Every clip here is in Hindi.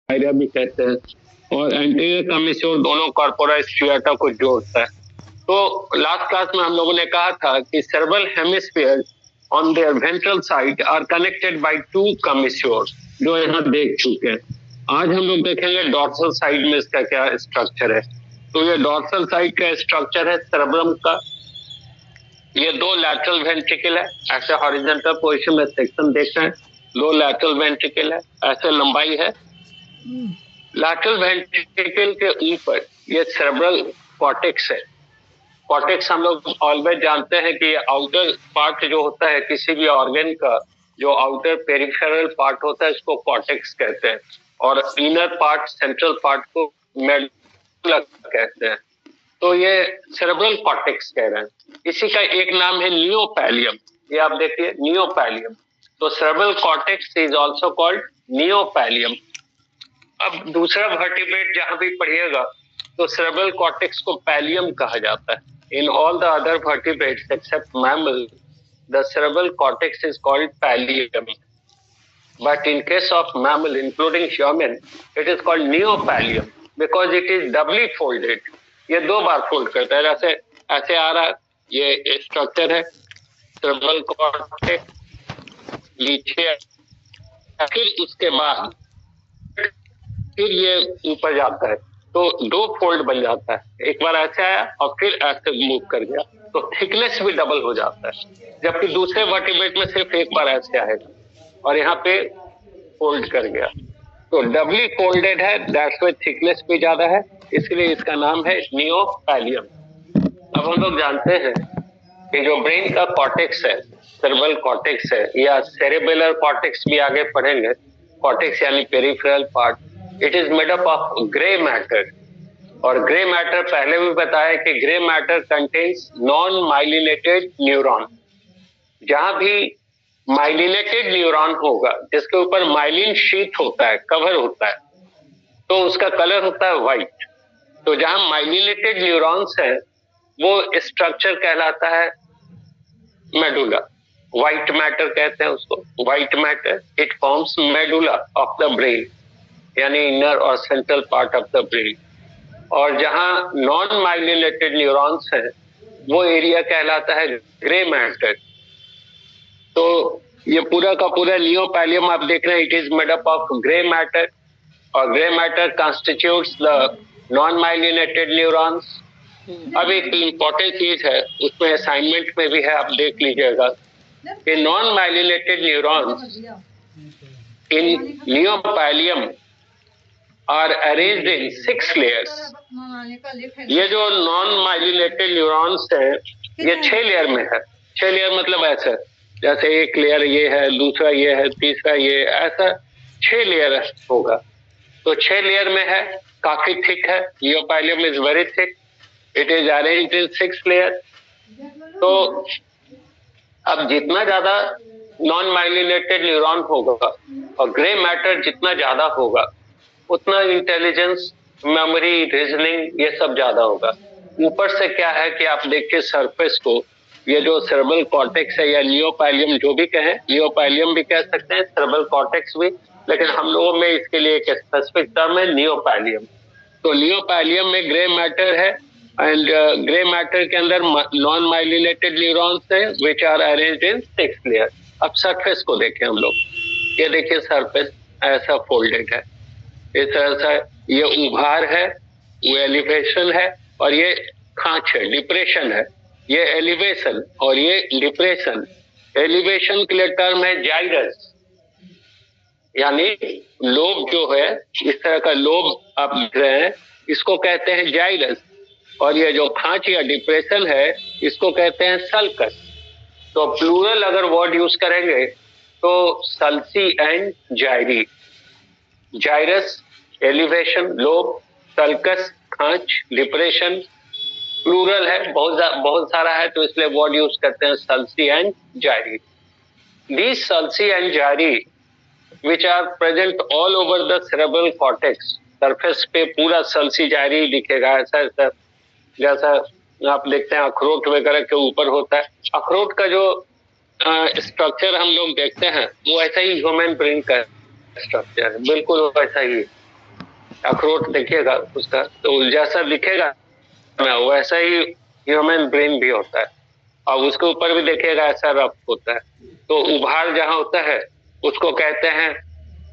एरिया भी कहते हैं, और एंटीरियर कमीश्योर दोनों कॉर्पोरा स्ट्रिएटा को जोड़ता है। तो लास्ट क्लास में हम लोगों ने कहा था कि cerebral hemisphere on their ventral side are connected by two commissure, जो यहाँ देख चुके हैं। आज हम लोग देखेंगे डॉर्सल साइड में इसका क्या स्ट्रक्चर है। तो ये डॉर्सल साइड का स्ट्रक्चर है सेरेब्रम का। ये दो लैटरल वेंट्रिकल है, ऐसे हॉरिजॉन्टल पोजीशन में सेक्शन देख रहे हैं, दो लैटरल वेंट्रिकल है, ऐसे लंबाई है। लैटरल वेंट्रिकल के ऊपर ये सेरेब्रल कॉर्टेक्स है। कॉर्टेक्स हम लोग ऑलवेज जानते हैं कि आउटर पार्ट जो होता है किसी भी ऑर्गन का, जो आउटर पेरिफेरल पार्ट होता है इसको कॉर्टेक्स कहते हैं, और इनर पार्ट सेंट्रल पार्ट को मेडुला कहते हैं। तो ये सेरेब्रल कॉर्टेक्स कह रहे हैं। इसी का एक नाम है नियोपैलियम, ये आप देखिए नियोपैलियम। तो cerebral cortex is also called neopallium. अब दूसरा वर्टिब्रेट जहां भी पढ़िएगा तो सेरेब्रल कॉर्टेक्स को पैलियम कहा जाता है। In all the other vertebrates except mammal, the cerebral cortex is called pallium, but in case of mammal including human it is called neopallium because it is doubly folded. ये दो बार फोल्ड करता है, ऐसे ऐसे आ रहा है, ये स्ट्रक्चर है सेरेब्रल कॉर्टेक्स, नीचे फिर उसके बाद फिर ये ऊपर जाता है, तो दो फोल्ड बन जाता है। एक बार ऐसे आया और फिर ऐसे मूव कर गया, तो थिकनेस भी डबल हो जाता है। जबकि दूसरे वर्टिब्रेट में सिर्फ एक बार ऐसे आएगा और यहाँ पे फोल्ड कर गया, तो डबली फोल्डेड है, दैट्स व्हाई थिकनेस भी ज्यादा है, इसलिए इसका नाम है नियोपैलियम। अब हम लोग जानते हैं कि जो ब्रेन का कॉर्टेक्स है, सेरेब्रल कॉर्टेक्स है, या सेरेबेलर कॉर्टेक्स भी आगे पढ़ेंगे, कॉर्टेक्स यानी peripheral part, it is made up of grey matter. और ग्रे मैटर पहले भी बताया कि grey matter contains non myelinated neuron. जहां भी माइलिनेटेड न्यूरॉन होगा जिसके ऊपर माइलिन शीट होता है, कवर होता है, तो उसका कलर होता है व्हाइट। तो जहां माइलिनेटेड न्यूरॉन्स है वो स्ट्रक्चर कहलाता है मेडुला। व्हाइट मैटर कहते हैं उसको, white matter. It forms medulla of the brain, यानी इनर और central part of the brain. और जहां नॉन माइलिनेटेड न्यूरॉन्स है वो एरिया कहलाता है ग्रे मैटर। तो ये पूरा का पूरा नियोपैलियम आप देख रहे हैं, it is made up of grey matter, और grey matter constitutes the non myelinated neurons. अब एक इंपॉर्टेंट चीज है, उसमें असाइनमेंट में भी है, आप देख लीजिएगा कि non myelinated neurons in neopallium are arranged in 6 layers. ये जो नॉन माइलिनेटेड न्यूरॉन्स है ये 6 लेयर में है। 6 लेयर मतलब ऐसे, जैसे एक लेयर ये है, दूसरा ये है, तीसरा ये, ऐसा 6 लेयर होगा। तो 6 लेयर में है, काफी थिक है, neopallium is very thick, it is arranged in 6 layer. तो अब जितना ज्यादा नॉन माइलिनेटेड न्यूरॉन होगा और ग्रे मैटर जितना ज्यादा होगा उतना इंटेलिजेंस, मेमोरी, रीजनिंग ये सब ज्यादा होगा। ऊपर से क्या है कि आप देखिए सरफेस को, ये जो सेरेब्रल कॉर्टेक्स है या नियोपैलियम जो भी कहें, नियोपैलियम भी कह सकते हैं, सेरेब्रल कॉर्टेक्स भी, लेकिन हम लोगों में इसके लिए एक स्पेसिफिक टर्म है नियोपैलियम। तो नियोपैलियम में ग्रे मैटर है, एंड ग्रे मैटर के अंदर नॉन माइलिनेटेड न्यूरॉन्स है which are arranged in 6 layer. अब सरफेस को देखें हम लोग, ये देखिए सरफेस ऐसा फोल्डेड है, इस तरह से ये उभार है, वो एलिवेशन है, और ये खांच है, डिप्रेशन है। ये एलिवेशन और ये डिप्रेशन। एलिवेशन के लिए टर्म है जाइरस, यानी लोब जो है, इस तरह का लोब आप देख रहे हैं, इसको कहते हैं जाइरस। और ये जो खांच या डिप्रेशन है इसको कहते हैं सल्कस। तो प्लूरल अगर वर्ड यूज करेंगे तो sulci and gyri. Gyrus elevation, lobe, sulcus खांच, डिप्रेशन। प्लूरल है, बहुत सारा है, तो इसलिए वर्ड यूज करते हैं सल्सी and जायरी। These sulci and gyri which are present all over the cerebral cortex, surface पे पूरा सल्सी जायरी दिखेगा, ऐसा ऐसा, जैसा आप देखते हैं अखरोट वगैरह के ऊपर होता है। अखरोट का जो स्ट्रक्चर हम लोग देखते हैं वो ऐसा ही ह्यूमन ब्रेन का स्ट्रक्चर है, बिल्कुल वैसा ही। अखरोट देखिएगा उसका, तो जैसा दिखेगा ना वैसा ही ह्यूमन ब्रेन भी होता है, और उसके ऊपर भी देखिएगा ऐसा रफ होता है। तो उभार जहाँ होता है उसको कहते हैं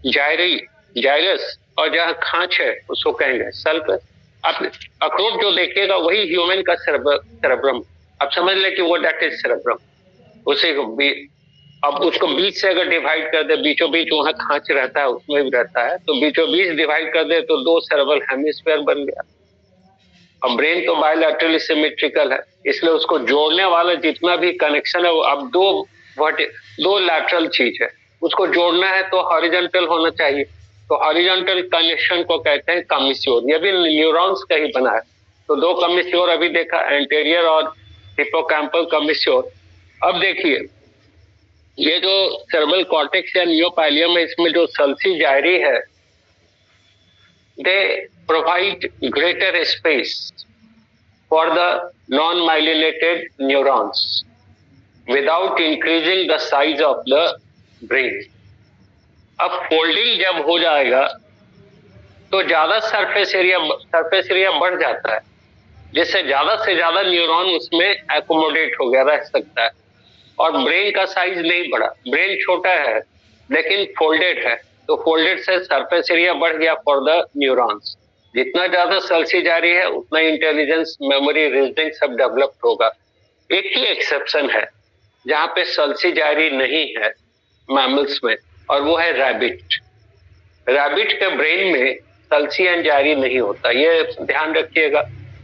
जायरी, जायरस, और जहाँ खांच है उसको कहेंगे सल्कस। आप अखरोट जो देखिएगा वही ह्यूमन का सेरेब्रम, आप समझ ले कि वो दैट इज सेरेब्रम। उसे अब उसको बीच से अगर डिवाइड कर दे, बीचों बीच वहां खांच रहता है उसमें भी रहता है, तो बीचों बीच डिवाइड कर दे तो दो सेरेब्रल हेमिस्फीयर बन गया। अब ब्रेन तो बायलैटरली सिमेट्रिकल है, इसलिए उसको जोड़ने वाला जितना भी कनेक्शन है वो अब दो लैटरल चीज है, उसको जोड़ना है तो हॉरिजॉन्टल होना चाहिए। तो हॉरिजॉन्टल कनेक्शन को कहते हैं कमिश्योर, ये भी न्यूरॉन्स का ही बना है। तो दो कमिश्योर अभी देखा, एंटेरियर और हिप्पोकैम्पल कमिश्योर। अब देखिए ये जो सेरेब्रल कॉर्टेक्स या नियोपाइलियम है, इसमें जो सल्सी जायरी है, they provide greater space for the non-myelinated neurons without increasing the size of the brain. अब फोल्डिंग जब हो जाएगा तो ज्यादा सरफेस एरिया बढ़ जाता है, जिससे ज्यादा से ज्यादा न्यूरॉन उसमें एकोमोडेट हो गया रह सकता है, और ब्रेन का साइज नहीं बढ़ा। ब्रेन छोटा है लेकिन फोल्डेड है, तो फोल्डेड से सरफेस एरिया बढ़ गया फॉर द न्यूरॉन्स। जितना ज्यादा सल्सी जारी है उतना इंटेलिजेंस, मेमोरी, रीजनिंग सब डेवलप होगा। एक ही एक्सेप्शन है जहां पे सल्सी जारी नहीं है मैमल्स में, और वो है रैबिट। रैबिट के ब्रेन में सल्सी एंड जारी नहीं होता, ये ध्यान रखिएगा।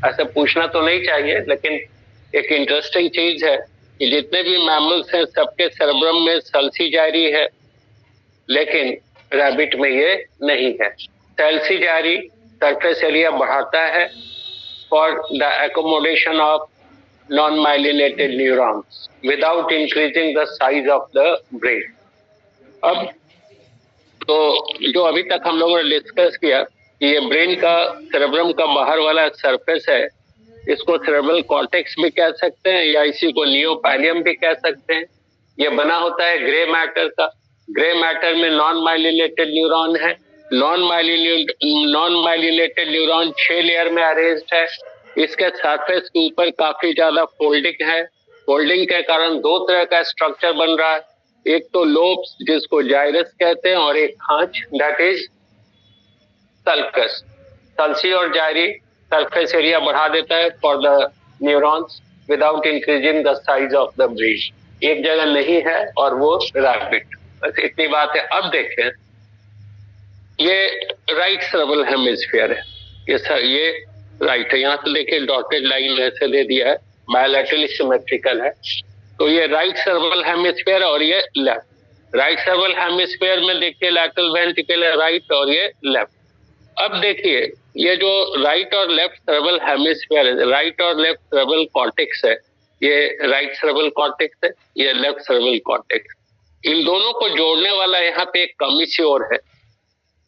ऐसा पूछना तो नहीं चाहिए, लेकिन एक इंटरेस्टिंग चीज है कि जितने भी मैमल्स हैं सबके सेरेब्रम में सल्सी जारी है, लेकिन रैबिट में ये नहीं है। सल्सी जारी सरफेस एरिया बढ़ाता है for the accommodation of non myelinated neurons without increasing the size of the brain. अब तो जो अभी तक हम लोगों ने डिस्कस किया कि ये ब्रेन का, सेरेब्रम का बाहर वाला सरफेस है, इसको सेरेब्रल कॉर्टेक्स भी कह सकते हैं या इसी को नियोपाइलियम भी कह सकते हैं। ये बना होता है ग्रे मैटर का। ग्रे मैटर में नॉन माइलिनेटेड न्यूरॉन है। नॉन माइलिनेटेड न्यूरॉन 6 लेयर में अरेंज्ड है। इसके सरफेस के ऊपर काफी ज्यादा फोल्डिंग है। फोल्डिंग के कारण दो तरह का स्ट्रक्चर बन रहा है, एक तो लोब्स जिसको जाइरस कहते हैं, और एक खांच दैट इज सल्कस। सल्सी और जायरी सरफेस एरिया बढ़ा देता है for the neurons without increasing the size of the brain. एक जगह नहीं है और वो रैबिट। बस इतनी बात है। अब देखें, ये राइट सेरेब्रल हेमिस्फीयर है, ये राइट है। यहाँ से देखिए डॉटेड लाइन ऐसे दे दिया है, बायलैटरली सिमेट्रिकल है। तो ये राइट सेरेब्रल हेमिस्फीयर और ये लेफ्ट। राइट सेरेब्रल हेमिस्फीयर में देखिए लैटरल वेंट्रिकल है राइट, और ये लेफ्ट। अब देखिए ये जो राइट और लेफ्ट सेरेब्रल हेमिस्फीयर है, राइट और लेफ्ट सेरेब्रल कॉर्टेक्स है, ये राइट सेरेब्रल कॉर्टेक्स है, ये लेफ्ट सेरेब्रल कॉर्टेक्स। इन दोनों को जोड़ने वाला यहाँ पे एक कमिश्योर है।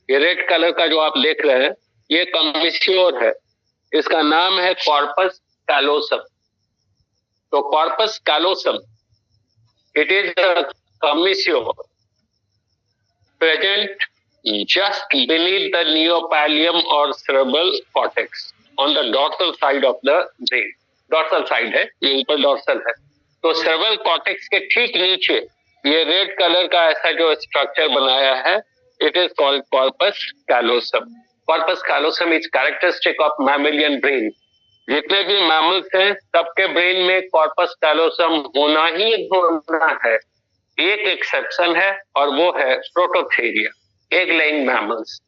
ये रेड कलर का जो आप देख रहे हैं ये कमिश्योर है, इसका नाम है कॉर्पस कैलोसम। तो corpus callosum, it is the commissure present just beneath the neopallium or cerebral cortex on the dorsal side of the brain. dorsal side है, ये ऊपर dorsal है। तो cerebral cortex के ठीक नीचे ये रेड कलर का ऐसा जो स्ट्रक्चर बनाया है, it is called corpus callosum. corpus callosum is characteristic of mammalian brain. जितने भी मैमल्स हैं सबके ब्रेन में कॉर्पस कैलोसम होना ही होना है। एक एक्सेप्शन है और वो है प्रोटोथेरिया, एग लेइंग मैमल्स,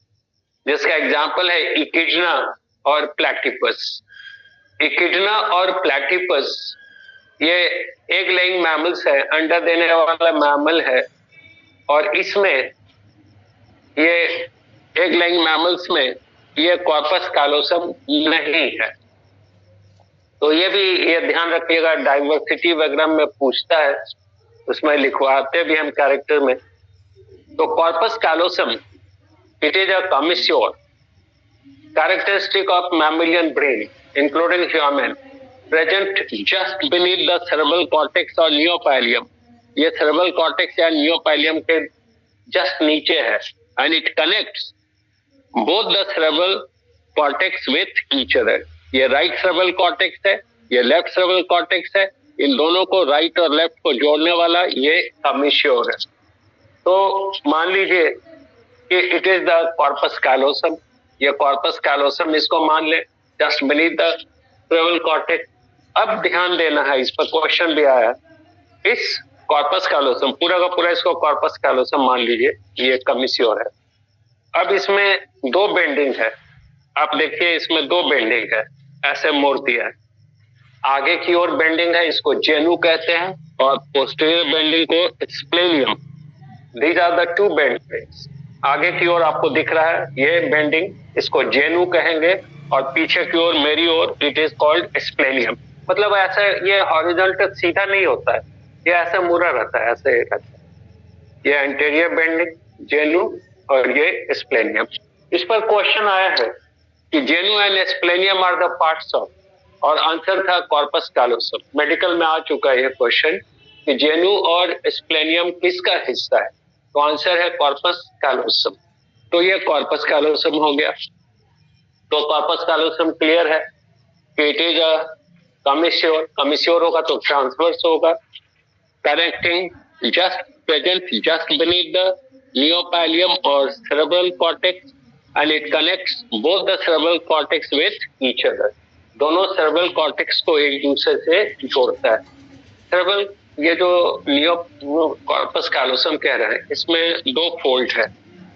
जिसका एग्जांपल है इकिडना और प्लैटिपस। इकिडना और प्लैटिपस ये एग लेइंग मैमल्स है, अंडा देने वाला मैमल है, और इसमें ये एग लेइंग मैमल्स में ये कॉर्पस कैलोसम नहीं है। तो ये भी ये ध्यान रखिएगा, डाइवर्सिटी वगैरह में पूछता है, उसमें लिखवाते भी हम कैरेक्टर में। तो corpus callosum it is a commissure characteristic of mammalian brain including human, present just beneath the cerebral cortex और नियोपाइलियम। ये सेरेब्रल कॉर्टेक्स या नियोपाइलियम के जस्ट नीचे है, and it connects both the cerebral cortex with each other. ये राइट सेरेब्रल कॉर्टेक्स है, ये लेफ्ट सेरेब्रल कॉर्टेक्स है, इन दोनों को राइट और लेफ्ट को जोड़ने वाला ये कमिश्योर है। तो मान लीजिए कि it is the corpus callosum, ये कॉर्पस कैलोसम इसको मान ले just beneath the cerebral cortex. अब ध्यान देना है, इस पर क्वेश्चन भी आया, इस कॉर्पस कैलोसम पूरा का पूरा इसको कॉर्पस कैलोसम मान लीजिए, ये कमिश्योर है। अब इसमें दो बेंडिंग है, आप देखिए इसमें दो बेंडिंग है, ऐसे मोड़ दिया है। आगे की ओर बेंडिंग है, इसको जेनु कहते हैं, और पोस्टीरियर बेंडिंग को splenium. These are the two bendings. आगे की ओर आपको दिख रहा है ये बेंडिंग, इसको जेनु कहेंगे, और पीछे की ओर मेरी ओर इट इज कॉल्ड स्प्लेनियम। मतलब ऐसा ये हॉरिजॉन्टल सीधा नहीं होता है, ये ऐसे मुड़ा रहता है, ऐसे रहता है। ये एंटीरियर बेंडिंग जेनु और ये स्प्लेनियम। इस पर क्वेश्चन आया है कि genu and splenium are the parts of, और आंसर था कॉर्पस कैलोसम। मेडिकल में आ चुका है ये क्वेश्चन कि जेनु और स्प्लेनियम किसका हिस्सा है, तो आंसर है कॉर्पस कैलोसम। तो ये कॉर्पस कैलोसम हो गया। तो कॉर्पस कैलोसम क्लियर है कि इट इज अ कमिश्योर, कमिश्योर होगा तो ट्रांसवर्स होगा, connecting just present just beneath the neopallium और cerebral cortex, and it connects both the cerebral cortex with each other. दोनों सेरेब्रल कॉर्टेक्स को एक दूसरे से जोड़ता है। सेरेब्रल, ये जो नियो कॉर्पस कैलोसम कह रहे हैं, इसमें दो फोल्ड है।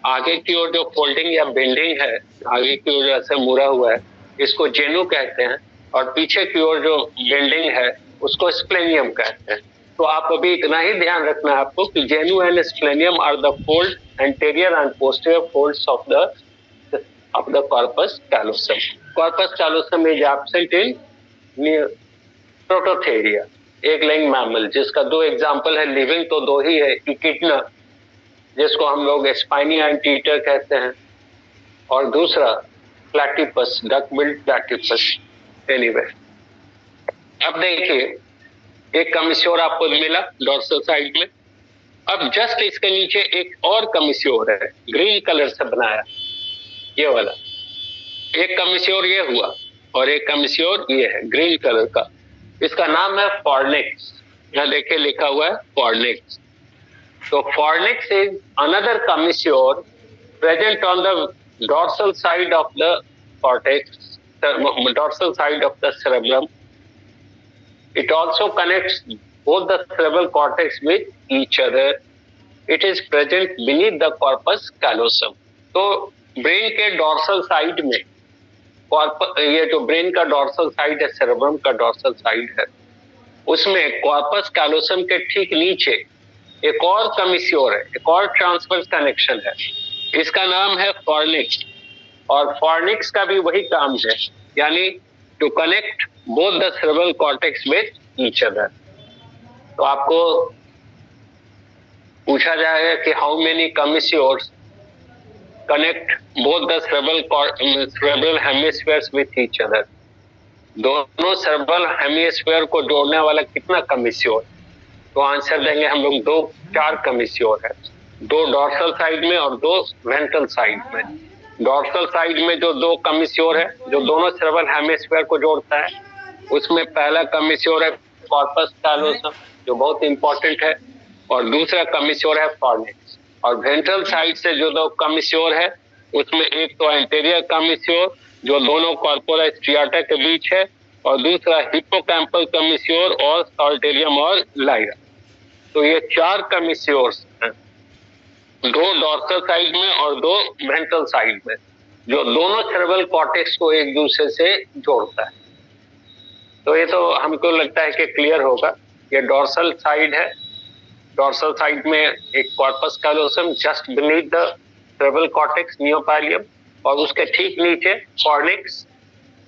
आगे की ओर जो फोल्डिंग या बेंडिंग है, आगे की ओर ऐसे मुड़ा हुआ है, इसको जेनु कहते हैं, और पीछे की ओर जो बेंडिंग है उसको स्प्लेनियम कहते हैं। तो आप अभी इतना ही ध्यान रखना है आपको कि genu and splenium are the fold, anterior and posterior folds of the corpus callosum. Corpus callosum is absent in prototheria, egg laying mammal, जिसका दो एग्जांपल है, लिविंग तो दो ही है, इकिडना जिसको हम लोग स्पाइनी एंटीटर कहते हैं, और दूसरा platypus, duck billed platypus. Anyway, अब देखिए एक कमिश्योर आपको मिला डॉर्सल साइड में। अब जस्ट इसके नीचे एक और कमिश्योर है, ग्रीन कलर से बनाया, ये वाला। एक कमिश्योर ये हुआ और एक कमिश्योर ये है ग्रीन कलर का, इसका नाम है फॉर्निक्स। यहाँ देखिए लिखा हुआ है फॉर्निक्स। तो fornix is another commissure present on the dorsal side of the cortex, dorsal side of the cerebrum. It also connects both the cerebral cortex with each other. It is present beneath the corpus callosum. तो ब्रेन के डॉर्सल साइड में, ये जो ब्रेन का डॉर्सल साइड है, सेरेब्रम का डॉर्सल साइड है, उसमें कॉर्पस कैलोसम के ठीक नीचे एक और कमिश्योर है, एक और ट्रांसवर्स कनेक्शन है, इसका नाम है फॉर्निक्स। और फॉर्निक्स का भी वही काम है, यानी to connect both the cerebral cortex with each other. तो आपको पूछा जाएगा कि how many commissures connect both the cerebral hemispheres with each other. दोनों सेरेब्रल हेमिस्फीयर को जोड़ने वाला कितना कमिश्योर? तो आंसर देंगे हम लोग चार कमिश्योर है, दो डॉर्सल साइड में और दो वेंट्रल साइड में। डॉर्सल साइड में जो दो कमिश्योर है, जो दोनों सेरेब्रल हेमिस्फीयर को जोड़ता है, उसमें पहला कमिश्योर है कॉर्पस कैलोसम, जो बहुत इंपॉर्टेंट है, और दूसरा कमिश्योर है फॉर्निक्स। और वेंट्रल साइड से जो दो कमिश्योर है, उसमें एक तो एंटीरियर कमिश्योर जो दोनों कॉर्पोरा स्ट्रियाटा के बीच है, और दूसरा हिप्पोकैम्पल कमिश्योर और सॉल्टेरियम और लाइरा। तो ये चार कमिश्योर्स हैं, दो डॉर्सल साइड में और दो वेंट्रल साइड में, जो दोनों सेरेब्रल कॉर्टेक्स को एक दूसरे से जोड़ता है। तो ये तो हमको लगता है कि क्लियर होगा। ये डॉर्सल साइड है, डॉर्सल साइड में एक corpus callosum just beneath the cerebral cortex neopallium, और उसके ठीक नीचे फॉर्निक्स।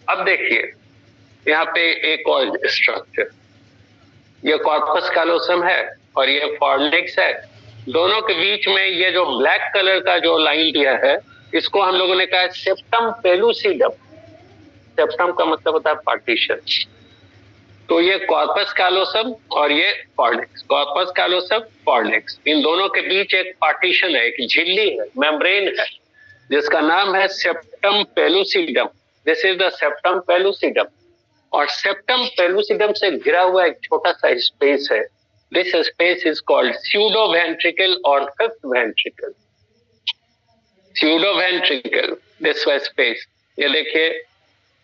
अब देखिए यहाँ पे एक और स्ट्रक्चर, ये कॉर्पस कैलोसम है और ये फॉर्निक्स है। दोनों के बीच में ये जो ब्लैक कलर का जो लाइन दिया है, इसको हम लोगों ने कहा सेप्टम पेलुसिडम। सेप्टम का मतलब होता है पार्टीशन। तो ये कॉर्पस कैलोसम और ये फॉर्निक्स, कॉर्पस कैलोसम फॉर्निक्स, इन दोनों के बीच एक पार्टीशन है, एक झिल्ली है, मेम्ब्रेन है, जिसका नाम है septum pellucidum. This is the septum pellucidum, और सेप्टम पेलुसिडम से घिरा हुआ एक छोटा सा स्पेस है. This space is called pseudo ventricle और fifth ventricle. Pseudo ventricle, this space, ये देखिए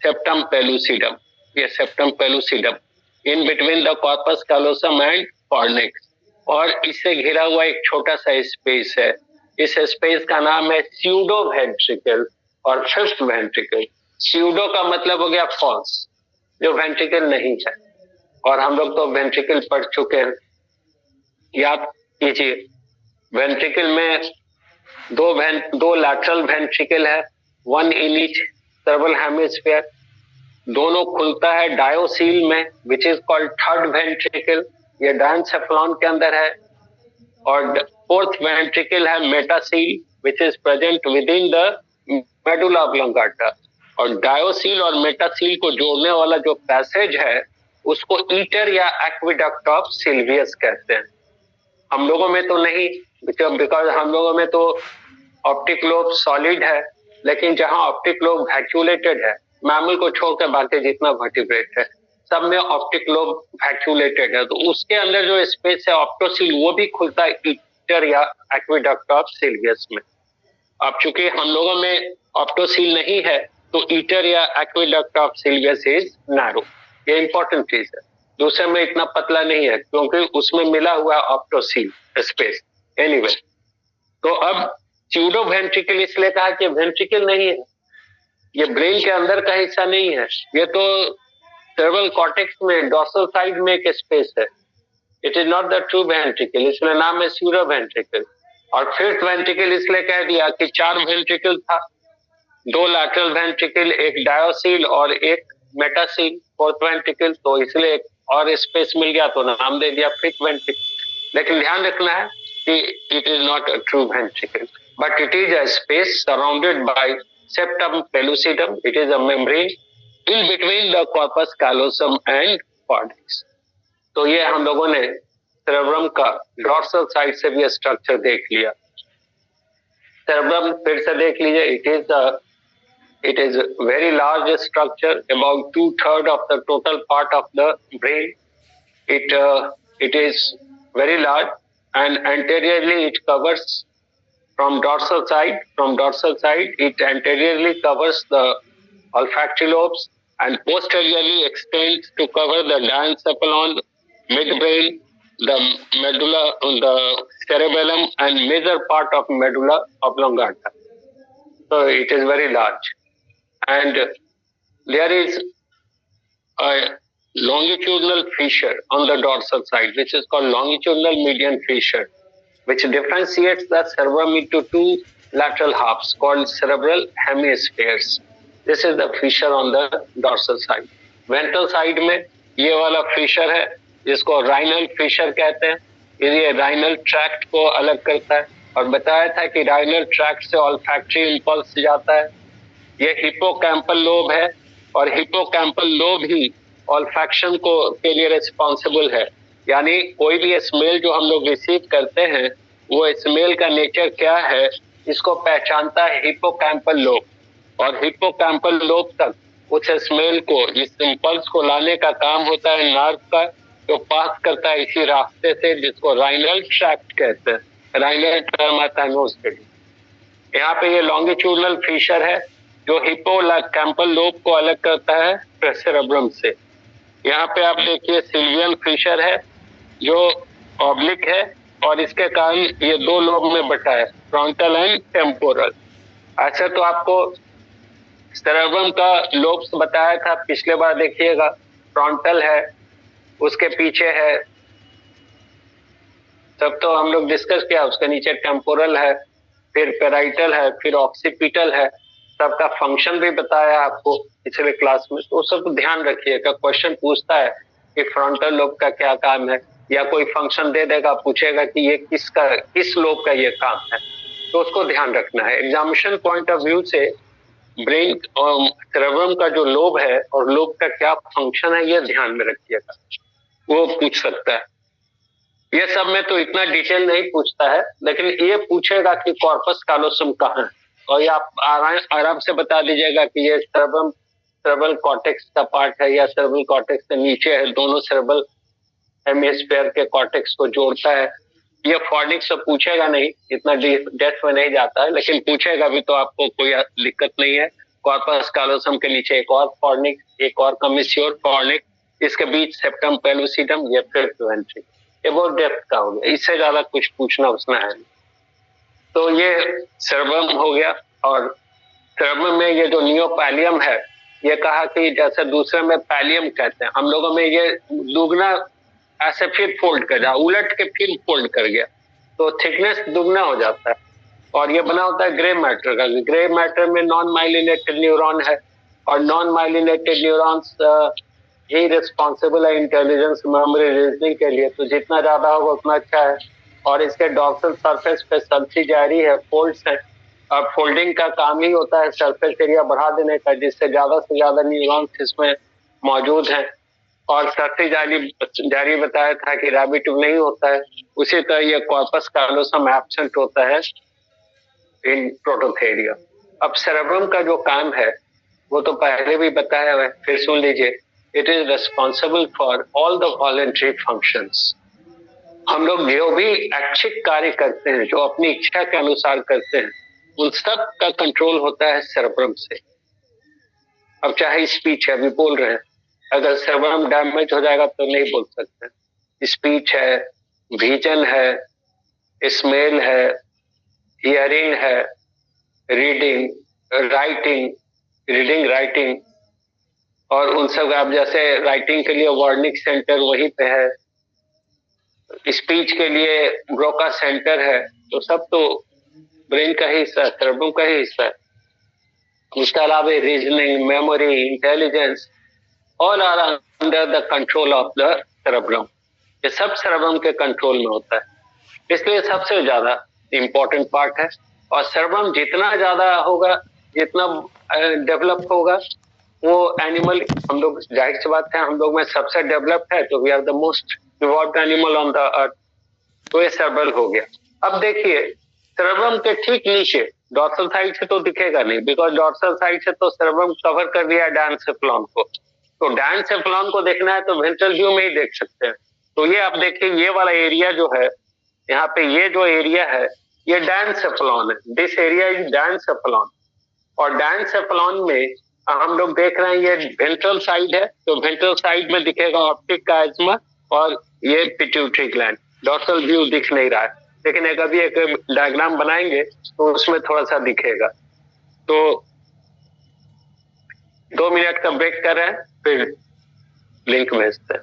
सेप्टम पेलुसिडम, ये septum pellucidum in between the corpus callosum and fornix, और इससे घिरा हुआ एक छोटा सा स्पेस है. इस स्पेस का नाम है स्यूडो वेंट्रिकल और फिफ्थ वेंट्रिकल. स्यूडो का मतलब हो गया फॉल्स, जो वेंट्रिकल नहीं है, और हम लोग तो वेंट्रिकल पढ़ चुके हैं. याद कीजिए, वेंट्रिकल में दो लैटरल वेंट्रिकल है, one in each cerebral hemisphere. दोनों खुलता है डायोसील में, which is called third ventricle, ये डायनसेफलॉन के अंदर है. और फोर्थ वेंट्रिकल है metacoele, which is present within the medulla oblongata. और डायोसील और मेटासील को जोड़ने वाला जो पैसेज है उसको ईटर या एक्विडक्ट ऑफ सिल्वियस कहते हैं. हम लोगों में तो नहीं, बिकॉज हम लोगों में तो ऑप्टिक लोब सॉलिड है, लेकिन जहां ऑप्टिक लोब वैक्यूलेटेड है, मैमल को छोड़कर बाकी जितना वर्टिब्रेट है सब में ऑप्टिक लोब वैक्यूलेटेड है, तो उसके अंदर जो स्पेस है ऑप्टोसील, वो भी खुलता है ईटर या एक्विडक्ट ऑफ सिल्वियस में. अब चूंकि हम लोगों में ऑप्टोसील नहीं है, तो ईटर या aqueduct of Silvius is narrow. ये इंपॉर्टेंट चीज है. दूसरे में इतना पतला नहीं है क्योंकि उसमें मिला हुआ ऑप्टोसील स्पेस. एनीवे, तो अब स्यूडो वेंट्रिकल इसलिए कहा कि वेंट्रिकल नहीं है, ये ब्रेन के अंदर का हिस्सा नहीं है, ये तो सेरेब्रल कॉर्टेक्स में डॉर्सल साइड में एक स्पेस है. It is not the true ventricle, इसलिए नाम है स्यूडो वेंट्रिकल. और फिफ्थ वेंट्रिकल इसलिए कह दिया कि 4 वेंट्रिकल था, 2 लैटरल वेंट्रिकल, एक डायोसील और एक मेटासील, फोर्थ वेंट्रिकल, तो इसलिए एक और स्पेस मिल गया तो नाम दे दिया फिफ्थ वेंट्रिकल. लेकिन ध्यान रखना है कि it is not a true ventricle, but it is a space surrounded by septum pellucidum. It is a membrane in between the corpus callosum and cortex. तो ये हम लोगों ने सेरेब्रम का डॉर्सल साइड से भी स्ट्रक्चर देख लिया. सेरेब्रम फिर से देख लीजिए. it is a very large structure, about 2/3 of the total part of the brain. It is very large, and anteriorly it covers from dorsal side it anteriorly covers the olfactory lobes and posteriorly extends to cover the diencephalon, midbrain, the medulla, the cerebellum and major part of medulla oblongata. So it is very large, and there is a longitudinal fissure on the dorsal side, which is called longitudinal median fissure, which differentiates the cerebrum into 2 lateral halves called cerebral hemispheres. This is the fissure on the dorsal side. Ventral side में ये वाला fissure है, जिसको rhinal fissure कहते हैं. ये rhinal tract को अलग करता है, और बताया था कि rhinal tract से olfactory impulse जाता है. ये हिप्पोकैम्पल लोब है, और हिप्पोकैम्पल लोब ही ऑल्फैक्शन को के लिए रिस्पॉन्सिबल है. यानी कोई भी स्मेल जो हम लोग रिसीव करते हैं, वो स्मेल का नेचर क्या है, इसको पहचानता है हिप्पोकैम्पल लोब. और हिप्पोकैम्पल लोब तक उस स्मेल को, इस इंपल्स को लाने का काम होता है नर्व का, जो पास करता है इसी रास्ते से, जिसको राइनल ट्रैक्ट कहते हैं. राइनल टर्म आता है नोज के लिए. यहाँ पे ये लॉन्गिट्यूडनल फीचर है जो हिप्पोकैम्पल लोब को अलग करता है सेरेब्रम से. यहाँ पे आप देखिए सिल्वियन फीचर है जो ऑब्लिक है, और इसके कारण ये 2 लोब में बटा है, फ्रंटल एंड टेम्पोरल. अच्छा, तो आपको सेरेब्रम का लोब्स बताया था पिछले बार, देखिएगा. फ्रंटल है, उसके पीछे है, तब तो हम लोग डिस्कस किया. उसके नीचे टेम्पोरल है, फिर पेराइटल है, फिर ऑक्सीपिटल है. सबका फंक्शन भी बताया आपको पिछले क्लास में, तो सब ध्यान रखिएगा. क्वेश्चन पूछता है कि फ्रंटल लोब का क्या काम है, या कोई फंक्शन दे देगा, पूछेगा कि ये किस लोब का ये काम है, तो उसको ध्यान रखना है. एग्जामिनेशन पॉइंट ऑफ व्यू से ब्रेन सेरेब्रम का जो लोब है और लोब का क्या फंक्शन है, ये ध्यान में रखिएगा, वो पूछ सकता है. ये सब में तो इतना डिटेल नहीं पूछता है, लेकिन ये पूछेगा कि कॉर्पस कालोसम कहाँ है, और ये आप आराम से बता दीजिएगा कि ये सेरेब्रम सेरेब्रल कॉर्टेक्स का पार्ट है या सेरेब्रल कॉर्टेक्स से नीचे है, दोनों सेरेब्रल हेमिस्फीयर के कॉर्टेक्स को जोड़ता है। ये फॉर्निक्स तो पूछेगा नहीं, इतना डेप्थ में नहीं जाता है, लेकिन पूछेगा भी तो आपको कोई दिक्कत नहीं है। कॉर्पस कालोसम के नीचे एक और फॉर्निक्स, एक और कमिश्योर फॉर्निक्स, इसके बीच सेप्टम पेलुसिडम, ये फिफ्थ वेंट्रिकल। ये बहुत डेप्थ का हो गया, इससे ज्यादा कुछ पूछना उसना है। तो ये सेरेब्रम हो गया। और सेरेब्रम में ये जो नियोपैलियम है, ये कहा कि जैसे दूसरे में पैलियम कहते हैं, हम लोगों में ये दुगना ऐसे फिर फोल्ड कर जा, उलट के फिर फोल्ड कर गया, तो थिकनेस दुगना हो जाता है। और ये बना होता है ग्रे मैटर का। ग्रे मैटर में नॉन माइलिनेटेड न्यूरॉन है, और नॉन माइलिनेटेड न्यूरॉन्स ही रिस्पॉन्सिबल है इंटेलिजेंस, मेमोरी, रीजनिंग के लिए। तो जितना ज्यादा होगा उतना अच्छा है। और इसके डॉर्सल सरफेस पे सल्सी जारी है, फोल्ड्स है, और फोल्डिंग का काम ही होता है सरफेस एरिया बढ़ा देने का, जिससे ज्यादा से ज्यादा न्यूरॉन्स इसमें मौजूद हैं। और सरफेस जारी बताया था कि रैबिट नहीं होता है, उसी तरह ये कॉर्पस कालोसम एब्सेंट होता है इन प्रोटोथेरिया। अब सेरेब्रम का जो काम है वो तो पहले भी बताया है, फिर सुन लीजिए। It is responsible for all the voluntary functions. हम लोग जो भी ऐच्छिक कार्य करते हैं, जो अपनी इच्छा के अनुसार करते हैं, उन सब का कंट्रोल होता है सेरेब्रम से। अब चाहे स्पीच है, अभी बोल रहे हैं, अगर सेरेब्रम डैमेज हो जाएगा तो नहीं बोल सकते। स्पीच है, विजन है, स्मेल है, हियरिंग है, रीडिंग, राइटिंग, रीडिंग, राइटिंग, और उन सब आप जैसे राइटिंग के लिए वर्निक सेंटर वहीं पे है, स्पीच के लिए ब्रोका सेंटर है, तो सब तो ब्रेन का ही हिस्सा है, सेरेब्रम का ही हिस्सा है। उसके अलावा reasoning, memory, intelligence, all are under the control of the cerebrum. ये सब सेरेब्रम के कंट्रोल में होता है, इसलिए सबसे ज्यादा इंपॉर्टेंट पार्ट है। और सेरेब्रम जितना ज्यादा होगा, जितना डेवलप होगा, वो एनिमल, हम लोग जाहिर सी बात है हम लोग में सबसे डेवलप्ड है, तो we are the most evolved animal on the earth. तो ये सेरेब्रल हो गया। अब देखिए, सेरेब्रम के ठीक नीचे डॉर्सल साइड से तो दिखेगा नहीं, बिकॉज डॉर्सल साइड से तो सेरेब्रम कवर कर दिया डायनसेफलॉन को। तो डायनसेफलॉन को देखना है तो वेंट्रल व्यू में ही देख सकते हैं। तो ये आप देखिए, ये वाला एरिया जो है, यहाँ पे ये जो एरिया है, ये डायनसेफलॉन है। This area is diencephalon. और डायनसेफलॉन में हम लोग देख रहे हैं ये वेंट्रल साइड है, तो वेंट्रल साइड में दिखेगा ऑप्टिक काइज्मा और ये पिट्यूटरी ग्लैंड। डॉर्सल व्यू दिख नहीं रहा है, लेकिन अभी एक डायग्राम बनाएंगे तो उसमें थोड़ा सा दिखेगा। तो 2 मिनट का ब्रेक कर रहे हैं, फिर लिंक भेजते हैं।